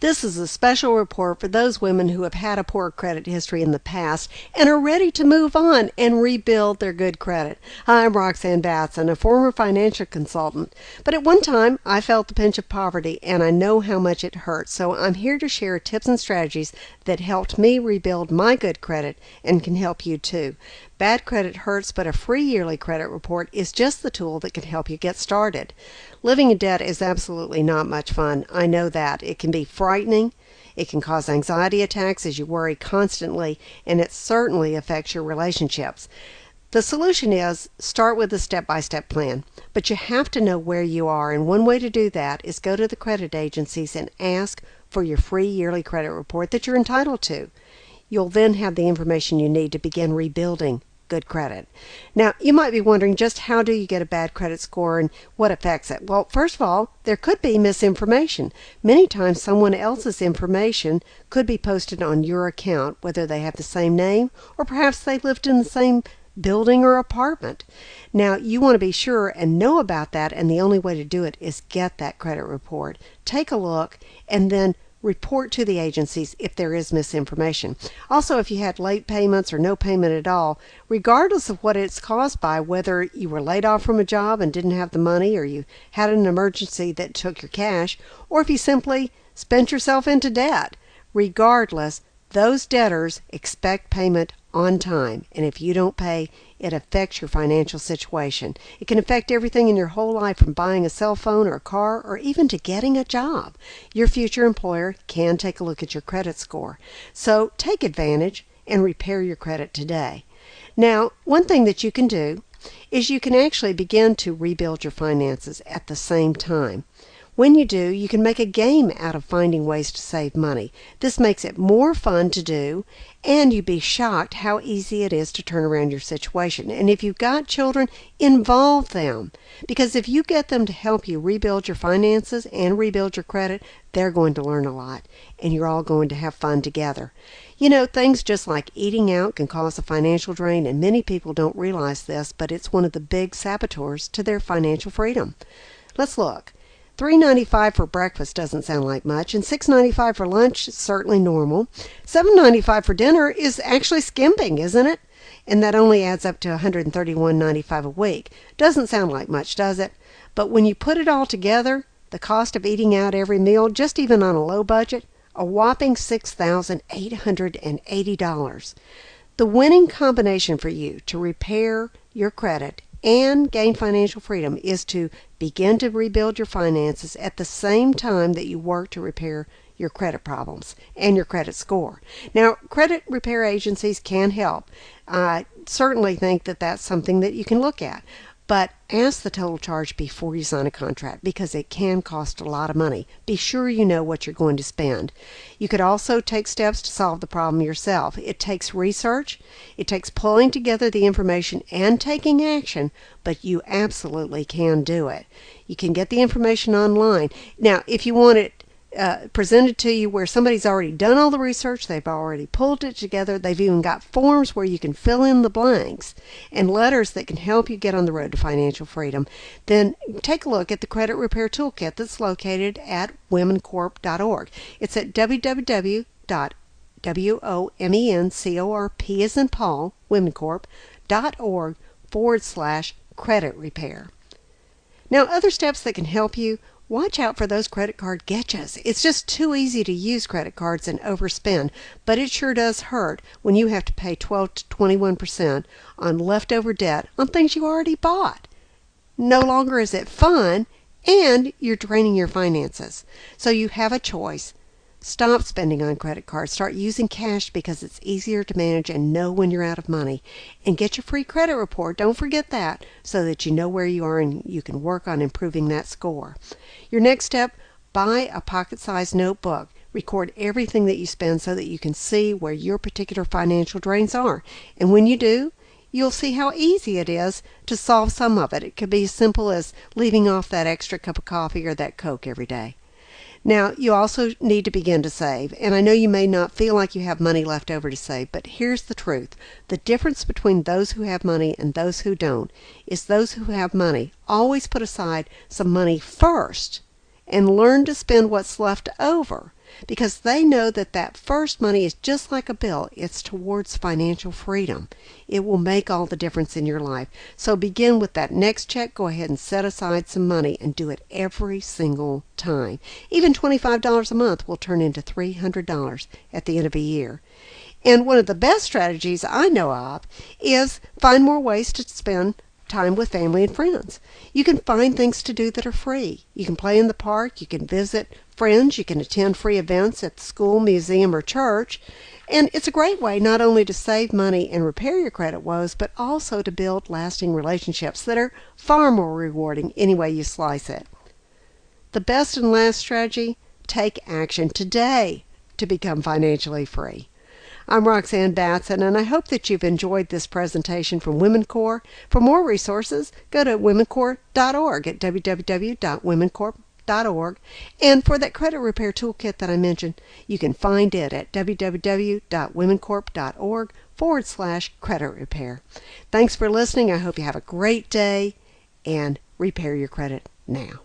This is a special report for those women who have had a poor credit history in the past and are ready to move on and rebuild their good credit. Hi, I'm Roxanne Batson, a former financial consultant. But at one time, I felt the pinch of poverty, and I know how much it hurts. So I'm here to share tips and strategies that helped me rebuild my good credit and can help you too. Bad credit hurts, but a free yearly credit report is just the tool that can help you get started. Living in debt is absolutely not much fun. I know that. It can be frightening. It can cause anxiety attacks as you worry constantly, and it certainly affects your relationships. The solution is start with a step-by-step plan, but you have to know where you are, and one way to do that is go to the credit agencies and ask for your free yearly credit report that you're entitled to. You'll then have the information you need to begin rebuilding good credit. Now, you might be wondering, just how do you get a bad credit score and what affects it? Well, first of all, there could be misinformation. Many times someone else's information could be posted on your account, whether they have the same name or perhaps they lived in the same building or apartment. Now, you want to be sure and know about that, and the only way to do it is get that credit report. Take a look and then report to the agencies if there is misinformation. Also, if you had late payments or no payment at all, regardless of what it's caused by, whether you were laid off from a job and didn't have the money, or you had an emergency that took your cash, or if you simply spent yourself into debt, regardless, those debtors expect payment on time, and if you don't pay, it affects your financial situation. It can affect everything in your whole life, from buying a cell phone or a car or even to getting a job. Your future employer can take a look at your credit score. So take advantage and repair your credit today. Now, one thing that you can do is you can actually begin to rebuild your finances at the same time. When you do, you can make a game out of finding ways to save money. This makes it more fun to do, and you'd be shocked how easy it is to turn around your situation. And if you've got children, involve them. Because if you get them to help you rebuild your finances and rebuild your credit, they're going to learn a lot, and you're all going to have fun together. You know, things just like eating out can cause a financial drain, and many people don't realize this, but it's one of the big saboteurs to their financial freedom. Let's look. $3.95 for breakfast doesn't sound like much, and $6.95 for lunch is certainly normal. $7.95 for dinner is actually skimping, isn't it? And that only adds up to $131.95 a week. Doesn't sound like much, does it? But when you put it all together, the cost of eating out every meal, just even on a low budget, a whopping $6,880. The winning combination for you to repair your credit and gain financial freedom is to begin to rebuild your finances at the same time that you work to repair your credit problems and your credit score. Now, credit repair agencies can help. I certainly think that that's something that you can look at. But ask the total charge before you sign a contract, because it can cost a lot of money. Be sure you know what you're going to spend. You could also take steps to solve the problem yourself. It takes research. It takes pulling together the information and taking action, but you absolutely can do it. You can get the information online. Now, if you want it presented to you where somebody's already done all the research, they've already pulled it together, they've even got forms where you can fill in the blanks and letters that can help you get on the road to financial freedom, then take a look at the Credit Repair Toolkit that's located at womencorp.org. It's at www.womencorp, as in Paul, womencorp.org/credit repair. Now, other steps that can help you: watch out for those credit card getchas. It's just too easy to use credit cards and overspend, but it sure does hurt when you have to pay 12 to 21% on leftover debt on things you already bought. No longer is it fun, and you're draining your finances. So you have a choice. Stop spending on credit cards. Start using cash, because it's easier to manage and know when you're out of money. And get your free credit report. Don't forget that, so that you know where you are and you can work on improving that score. Your next step: buy a pocket-sized notebook. Record everything that you spend so that you can see where your particular financial drains are. And when you do, you'll see how easy it is to solve some of it. It could be as simple as leaving off that extra cup of coffee or that Coke every day. Now, you also need to begin to save, and I know you may not feel like you have money left over to save, but here's the truth. The difference between those who have money and those who don't is those who have money always put aside some money first and learn to spend what's left over. because they know that that first money is just like a bill. It's towards financial freedom. It will make all the difference in your life. So begin with that next check. Go ahead and set aside some money and do it every single time. Even $25 a month will turn into $300 at the end of a year. And one of the best strategies I know of is find more ways to spend time with family and friends. You can find things to do that are free. You can play in the park, you can visit friends, you can attend free events at the school, museum, or church. And it's a great way not only to save money and repair your credit woes, but also to build lasting relationships that are far more rewarding any way you slice it. The best and last strategy: take action today to become financially free. I'm Roxanne Batson, and I hope that you've enjoyed this presentation from Women Corps. For more resources, go to womencorps.org at www.womencorp.org. And for that credit repair toolkit that I mentioned, you can find it at www.womencorp.org/credit repair. Thanks for listening. I hope you have a great day, and repair your credit now.